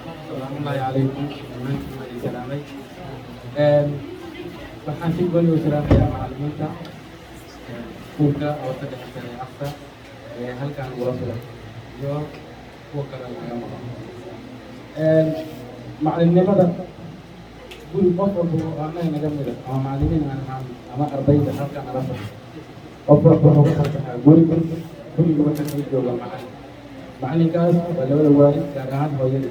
السلام الله عليكم من سلامي waxaan si gooni u salaamayaa macallimiinta iskuulka oo saddex sane afka halkan ugula sugan iyo kuwa kale laga maqan macallimnimada guri qof walba oo annaga naga mida ama macallimiin aan ahaan ama ardayda halkan nala fadhiyo qof walba wuxuu ka fasaxaa guriga waxaa sii jooga macallinkaas waa labada waalid gaar ahaan hooyada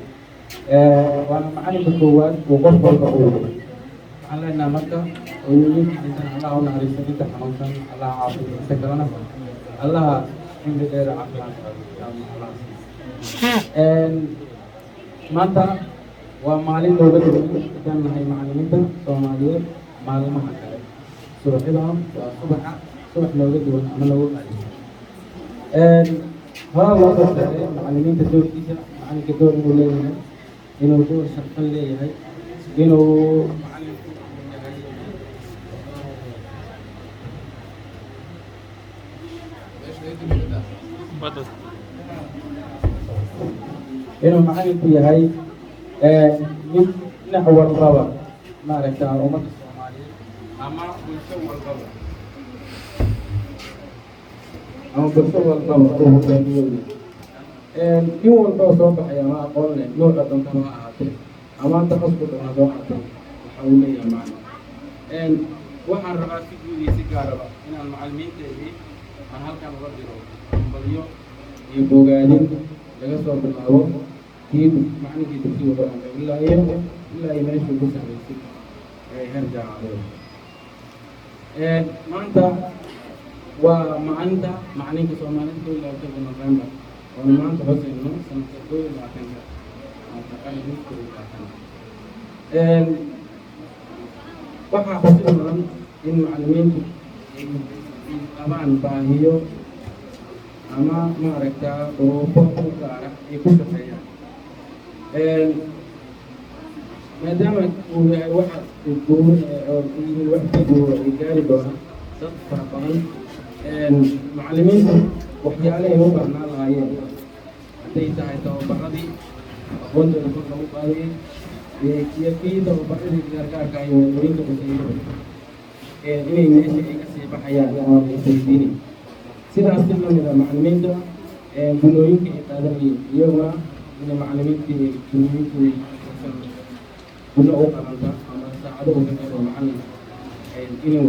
waana macallinka koowaad uu qof walba uu waxaan leenahay marka hooyooyinkiisana allaha u naxariisto inta xanuunsan allaha caafiyo inta kalena allaha cimri dheer caafimaad maanta waa maalin looga duwan intaan nahay macallimiinta Soomaaliyeed maalmaha kale subaxdan waa subax looga duwan ama looga qaalisan هذا الوضع معلمين تدوركيسا معلم كدور إنه ليه إنه دور شرطان ليه هاي إنه معلم إنه معلم فيه هاي من نحو الغابة ما رأيت على أمة الصومالية أما بنسوى الغابة أو بسوى القمر هو كبير. يوم القمر صباح يا ما قلنا نوع دم كما أعطي أما أنت خصك أنا زوجتي حولي يا معنا. وحن رأسي جودي سكارة إن المعلمين تبي أنا هل كان غيره بليو يبغى قاعدين لقصوا بالأول كيد معني كيد في وضع إلا يمشي في البصر بيسك هرجع عليه. ما أنت ومعنده معنين كسومالين كل لا تقول نوفمبر وما أنت بس إنه سنة كل لا تنجح أتكلم كل لا تنجح وحنا خصوصا إن معلمين طبعا باهيو أما ما ركّا وفوق كارا يكون كفاية ما دام الواحد يقول أو الواحد يقول يقال دونا صدق معلمين waxyaalahay u baahnaan lahaayeen hadday tahay tababaradii aqoonta kor lagu qaadayay iyo kii tababaradii gaargaarka iyo wadooyinka basayro inay meesha ay ka sii baxayaan ama aysaydini sidaas si lamida macallimiinta gunooyinka ay qaadanayeen iyaguna inay macallimiintii gunooyinkii guno u qalanta ama saacado uga jiro macallin inuu